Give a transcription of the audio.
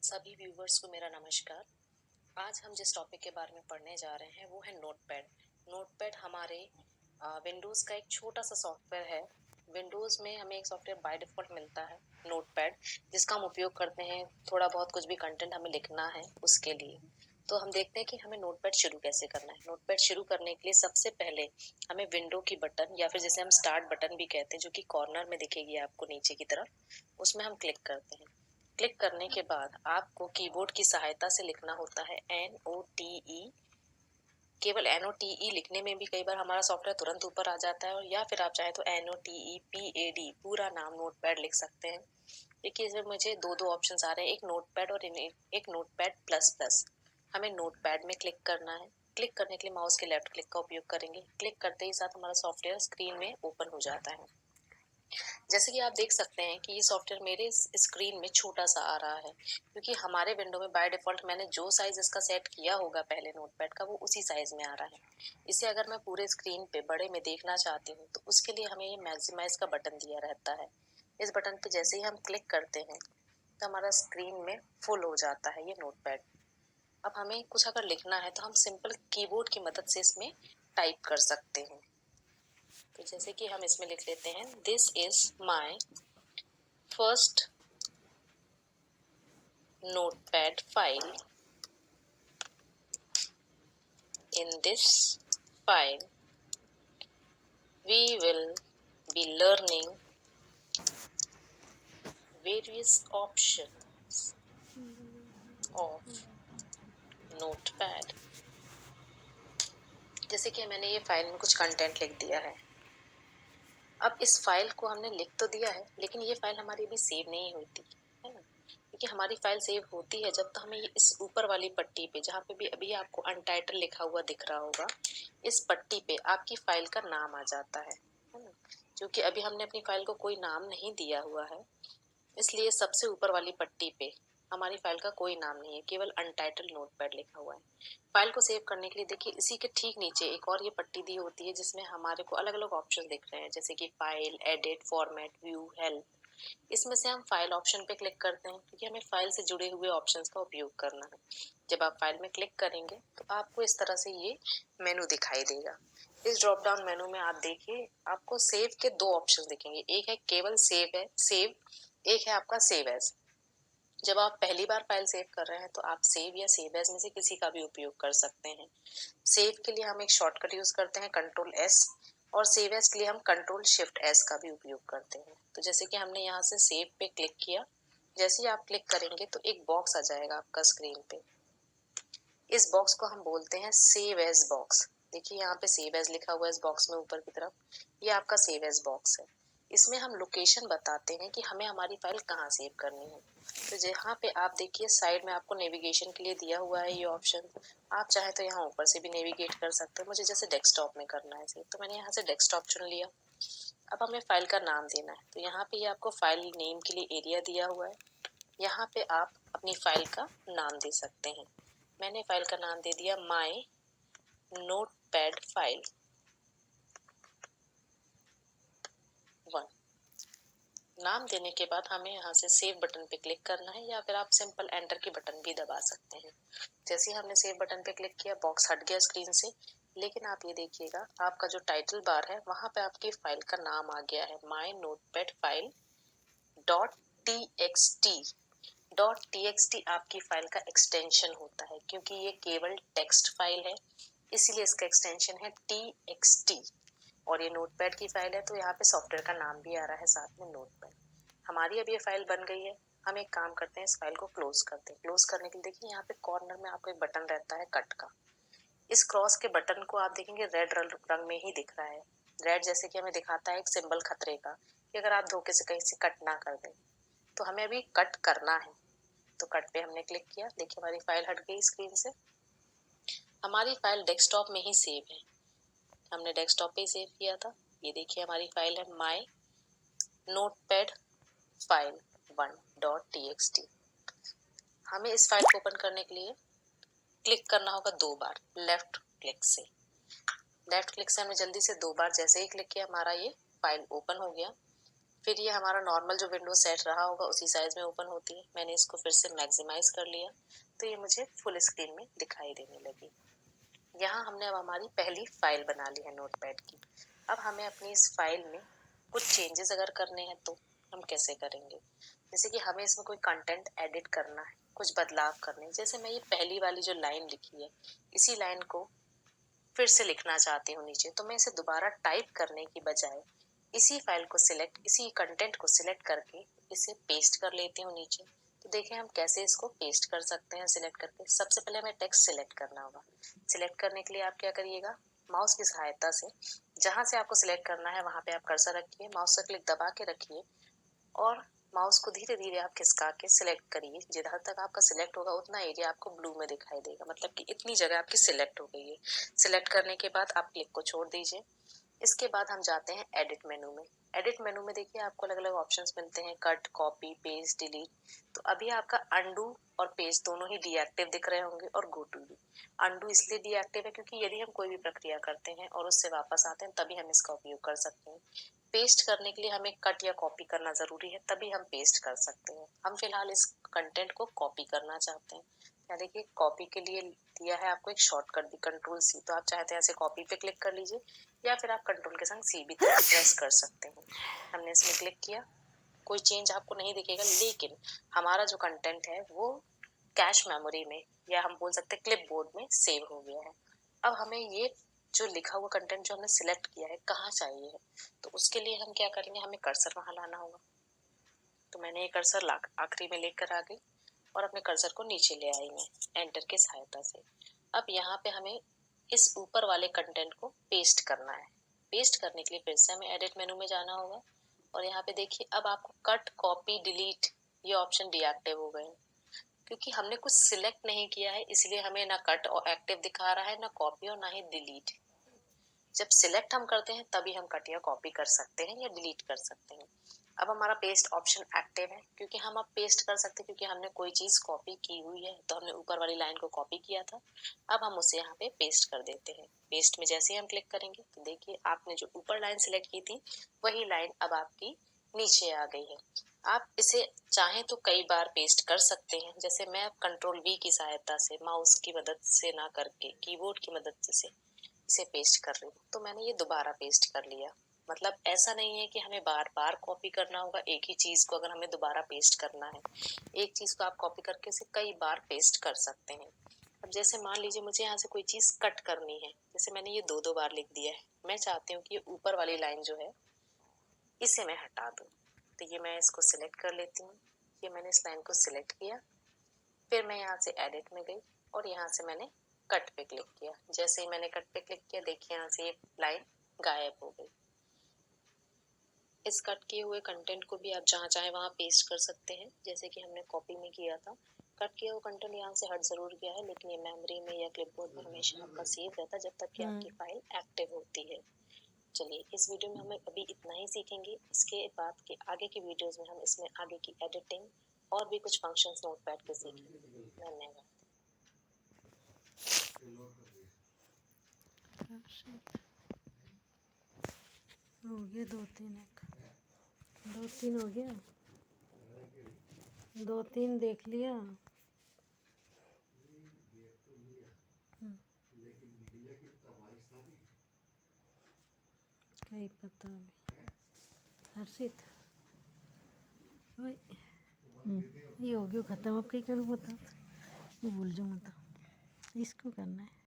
सभी व्यूवर्स को मेरा नमस्कार। आज हम जिस टॉपिक के बारे में पढ़ने जा रहे हैं वो है नोटपैड। नोटपैड हमारे विंडोज़ का एक छोटा सा सॉफ्टवेयर है। विंडोज़ में हमें एक सॉफ्टवेयर बाय डिफ़ॉल्ट मिलता है नोटपैड, जिसका हम उपयोग करते हैं थोड़ा बहुत कुछ भी कंटेंट हमें लिखना है उसके लिए। तो हम देखते हैं कि हमें नोटपैड शुरू कैसे करना है। नोटपैड शुरू करने के लिए सबसे पहले हमें विंडो की बटन या फिर जिसे हम स्टार्ट बटन भी कहते हैं, जो कि कॉर्नर में दिखेगी आपको नीचे की तरफ, उसमें हम क्लिक करते हैं। क्लिक करने के बाद आपको कीबोर्ड की सहायता से लिखना होता है NOTE। केवल NOTE लिखने में भी कई बार हमारा सॉफ्टवेयर तुरंत ऊपर आ जाता है, और या फिर आप चाहे तो NOTEPAD पूरा नाम नोटपैड लिख सकते हैं। देखिए इसमें मुझे दो ऑप्शंस आ रहे हैं, एक नोटपैड और एक नोटपैड प्लस प्लस। हमें नोटपैड में क्लिक करना है। क्लिक करने के लिए माउस के लेफ्ट क्लिक का उपयोग करेंगे। क्लिक करते ही साथ हमारा सॉफ्टवेयर स्क्रीन में ओपन हो जाता है। जैसे कि आप देख सकते हैं कि ये सॉफ्टवेयर मेरे स्क्रीन में छोटा सा आ रहा है, क्योंकि हमारे विंडो में बाय डिफॉल्ट मैंने जो साइज इसका सेट किया होगा पहले नोटपैड का, वो उसी साइज में आ रहा है। इसे अगर मैं पूरे स्क्रीन पे बड़े में देखना चाहती हूँ तो उसके लिए हमें ये मैक्सिमाइज का बटन दिया रहता है। इस बटन पे जैसे ही हम क्लिक करते हैं तो हमारा स्क्रीन में फुल हो जाता है ये नोटपैड। अब हमें कुछ अगर लिखना है तो हम सिंपल कीबोर्ड की मदद से इसमें टाइप कर सकते हैं। तो जैसे कि हम इसमें लिख लेते हैं, this is my first notepad file. In this file we will be learning various options of notepad। जैसे कि मैंने ये फाइल में कुछ कंटेंट लिख दिया है। अब इस फाइल को हमने लिख तो दिया है, लेकिन ये फाइल हमारी अभी सेव नहीं होती है ना, क्योंकि हमारी फाइल सेव होती है जब तक हमें इस ऊपर वाली पट्टी पे, जहाँ पे भी अभी आपको अनटाइटल लिखा हुआ दिख रहा होगा, इस पट्टी पे आपकी फाइल का नाम आ जाता है ना। क्योंकि अभी हमने अपनी फाइल को कोई नाम नहीं दिया हुआ है, इसलिए सबसे ऊपर वाली पट्टी पे हमारी फाइल का कोई नाम नहीं है, केवल अनटाइटल नोटपैड लिखा हुआ है। फाइल को सेव करने के लिए देखिए इसी के ठीक नीचे एक और ये पट्टी दी होती है, जिसमें हमारे को अलग अलग ऑप्शन दिख रहे हैं, जैसे कि file, edit, format, view, help. इसमें से हम फाइल ऑप्शन पे क्लिक करते हैं, क्योंकि हमें फाइल से जुड़े हुए ऑप्शंस का उपयोग करना है। जब आप फाइल में क्लिक करेंगे तो आपको इस तरह से ये मेनू दिखाई देगा। इस ड्रॉप डाउन मेनू में आप देखिए आपको सेव के दो ऑप्शन दिखेंगे, एक है केवल सेव, एक है आपका सेव एज। जब आप पहली बार फाइल सेव कर रहे हैं तो आप सेव या सेव एज में से किसी का भी उपयोग कर सकते हैं। सेव के लिए हम एक शॉर्टकट यूज करते हैं Ctrl+S, और सेव एज के लिए हम Ctrl+Shift+S का भी उपयोग करते हैं। तो जैसे कि हमने यहाँ से सेव पे क्लिक किया, जैसे ही आप क्लिक करेंगे तो एक बॉक्स आ जाएगा आपका स्क्रीन पे। इस बॉक्स को हम बोलते हैं सेव एज बॉक्स। देखिए यहाँ पे सेव एज लिखा हुआ है इस बॉक्स में ऊपर की तरफ, ये आपका सेव एज बॉक्स है। इसमें हम लोकेशन बताते हैं कि हमें हमारी फाइल कहाँ सेव करनी है। तो जहाँ पे आप देखिए साइड में आपको नेविगेशन के लिए दिया हुआ है ये ऑप्शन, आप चाहे तो यहाँ ऊपर से भी नेविगेट कर सकते हैं। मुझे जैसे डेस्कटॉप में करना है सेव, तो मैंने यहाँ से डेस्कटॉप चुन लिया। अब हमें फाइल का नाम देना है, तो यहाँ पे ये आपको फाइल नेम के लिए एरिया दिया हुआ है, यहाँ पे आप अपनी फाइल का नाम दे सकते हैं। मैंने फाइल का नाम दे दिया माई नोटपैड फाइल 1। नाम देने के बाद हमें यहाँ से सेव बटन पे क्लिक करना है, या फिर आप सिंपल एंटर की बटन भी दबा सकते हैं। जैसे ही हमने सेव बटन पे क्लिक किया, बॉक्स हट गया स्क्रीन से, लेकिन आप ये देखिएगा आपका जो टाइटल बार है वहाँ पे आपकी फाइल का नाम आ गया है, माई नोटपैड फाइल .txt। .txt आपकी फाइल का एक्सटेंशन होता है, क्योंकि ये केवल टेक्स्ट फाइल है, इसीलिए इसका एक्सटेंशन है txt। और ये नोटपैड की फाइल है, तो यहाँ पे सॉफ्टवेयर का नाम भी आ रहा है साथ में नोटपैड। हमारी अब ये फाइल बन गई है। हम एक काम करते हैं, इस फाइल को क्लोज करते हैं। क्लोज करने के लिए देखिए यहाँ पे कॉर्नर में आपको एक बटन रहता है कट का। इस क्रॉस के बटन को आप देखेंगे रेड रंग में ही दिख रहा है। रेड जैसे कि हमें दिखाता है एक सिंबल खतरे का, कि अगर आप धोखे से कहीं से कट ना कर दें। तो हमें अभी कट करना है, तो कट पे हमने क्लिक किया। देखिए हमारी फाइल हट गई स्क्रीन से। हमारी फाइल डेस्कटॉप में ही सेव है, हमने डेस्कटॉप पे ही सेव किया था। ये देखिए हमारी फाइल है माई नोटपैड फाइल 1.txt। हमें इस फाइल को ओपन करने के लिए क्लिक करना होगा 2 बार लेफ्ट क्लिक से। लेफ्ट क्लिक से हमने जल्दी से 2 बार जैसे ही क्लिक किया, हमारा ये फाइल ओपन हो गया। फिर ये हमारा नॉर्मल जो विंडो सेट रहा होगा उसी साइज में ओपन होती है। मैंने इसको फिर से मैक्सिमाइज कर लिया तो ये मुझे फुल स्क्रीन में दिखाई देने लगी। यहाँ हमने अब हमारी पहली फाइल बना ली है नोटपैड की। अब हमें अपनी इस फाइल में कुछ चेंजेस अगर करने हैं तो हम कैसे करेंगे। जैसे कि हमें इसमें कोई कंटेंट एडिट करना है, कुछ बदलाव करने हैं। जैसे मैं ये पहली वाली जो लाइन लिखी है इसी लाइन को फिर से लिखना चाहती हूँ नीचे, तो मैं इसे दोबारा टाइप करने की बजाय इसी फाइल को सिलेक्ट, इसी कंटेंट को सिलेक्ट करके इसे पेस्ट कर लेती हूँ नीचे। तो देखिए हम कैसे इसको पेस्ट कर सकते हैं सिलेक्ट करके। सबसे पहले हमें टेक्स्ट सिलेक्ट करना होगा। सिलेक्ट करने के लिए आप क्या करिएगा, माउस की सहायता से जहां से आपको सिलेक्ट करना है वहां पे आप कर्सर रखिए, माउस का क्लिक दबा के रखिए और माउस को धीरे धीरे आप खिसका के सिलेक्ट करिए। जिधर तक आपका सिलेक्ट होगा उतना एरिया आपको ब्लू में दिखाई देगा, मतलब कि इतनी जगह आपकी सिलेक्ट हो गई है। सिलेक्ट करने के बाद आप क्लिक को छोड़ दीजिए। इसके बाद हम जाते हैं एडिट मेनू में। एडिट मेनू में देखिए आपको अलग अलग ऑप्शंस मिलते हैं, कट, कॉपी, पेस्ट, डिलीट। तो अभी आपका अंडू और पेस्ट दोनों ही डीएक्टिव दिख रहे होंगे और गो टू भी। अंडू इसलिए डीएक्टिव है क्योंकि यदि हम कोई भी प्रक्रिया करते हैं और उससे वापस आते हैं तभी हम इसका उपयोग कर सकते हैं। पेस्ट करने के लिए हमें कट या कॉपी करना जरूरी है, तभी हम पेस्ट कर सकते हैं। हम फिलहाल इस कंटेंट को कॉपी करना चाहते हैं। या देखिए कॉपी के लिए दिया है आपको एक शॉर्टकट भी, कंट्रोल सी। तो आप चाहते हैं ऐसे कॉपी पे क्लिक कर लीजिए या फिर आप कंट्रोल के संग सी भी प्रेस कर सकते हैं। हमने इसमें क्लिक किया, कोई चेंज आपको नहीं दिखेगा, लेकिन हमारा जो कंटेंट है वो कैश मेमोरी में या हम बोल सकते हैं क्लिप बोर्ड में सेव हो गया है। अब हमें ये जो लिखा हुआ कंटेंट जो हमने सिलेक्ट किया है कहाँ चाहिए है, तो उसके लिए हम क्या करेंगे, हमें कर्सर वहां लाना होगा। तो मैंने ये कर्सर आखिरी में लेकर आ गई और अपने कर्सर को नीचे ले आई मैं एंटर की सहायता से। अब यहाँ पे हमें इस ऊपर वाले कंटेंट को पेस्ट करना है। पेस्ट करने के लिए फिर से हमें एडिट मेनू में जाना होगा और यहाँ पे देखिए अब आपको कट, कॉपी, डिलीट ये ऑप्शन डीएक्टिव हो गए, क्योंकि हमने कुछ सिलेक्ट नहीं किया है इसलिए हमें ना कट और एक्टिव दिखा रहा है, ना कॉपी और ना ही डिलीट। जब सिलेक्ट हम करते हैं तभी हम कट या कॉपी कर सकते हैं या डिलीट कर सकते हैं। अब हमारा पेस्ट ऑप्शन एक्टिव है क्योंकि हम अब पेस्ट कर सकते हैं, क्योंकि हमने कोई चीज कॉपी की हुई है तो हमने ऊपर वाली लाइन को कॉपी किया था। अब हम उसे यहाँ पे पेस्ट कर देते हैं। पेस्ट में जैसे ही हम क्लिक करेंगे तो देखिए आपने जो ऊपर लाइन सिलेक्ट की थी वही लाइन अब आपकी नीचे आ गई है। आप इसे चाहें तो कई बार पेस्ट कर सकते हैं। जैसे मैं कंट्रोल वी की सहायता से, माउस की मदद से ना करके कीबोर्ड की मदद से इसे पेस्ट कर रही हूँ, तो मैंने ये दोबारा पेस्ट कर लिया। मतलब ऐसा नहीं है कि हमें बार बार कॉपी करना होगा एक ही चीज को, अगर हमें दोबारा पेस्ट करना है एक चीज को आप कॉपी करके इसे कई बार पेस्ट कर सकते हैं। अब जैसे मान लीजिए मुझे यहाँ से कोई चीज कट करनी है, जैसे मैंने ये दो दो बार लिख दिया है, मैं चाहती हूँ कि ये ऊपर वाली लाइन जो है इसे मैं हटा दूँ। तो ये मैं इसको सिलेक्ट कर लेती हूँ। ये मैंने इस लाइन को सिलेक्ट किया, फिर मैं यहाँ से एडिट में गई और यहाँ से मैंने कट पे क्लिक किया। जैसे ही मैंने कट पे क्लिक किया देखिए यहाँ से ये लाइन गायब हो गई। इस कट किए हुए कंटेंट को भी आप जहाँ चाहे वहाँ पेस्ट कर सकते हैं, जैसे कि हमने कॉपी में किया था। कट किया हुआ कंटेंट यहाँ से हट जरूर गया है, लेकिन ये मेमोरी में या क्लिपबोर्ड में हमेशा आपका सेव रहता है जब तक कि आपकी फाइल एक्टिव होती है। चलिए इस वीडियो में हम अभी इतना ही सीखेंगे। इसके बाद के आगे की वीडियोस में हम इसमें आगे की एडिटिंग और भी कुछ फंक्शंस नोटपैड के सीखेंगे। धन्यवाद। हो गया दो तीन हो गया, दो तीन देख लिया। क्या ही पता अभी हर्षित भाई ये हो गया ख़त्म। अब कहीं करूँ बता, ये भूल जाऊँ, मतलब इसको करना है।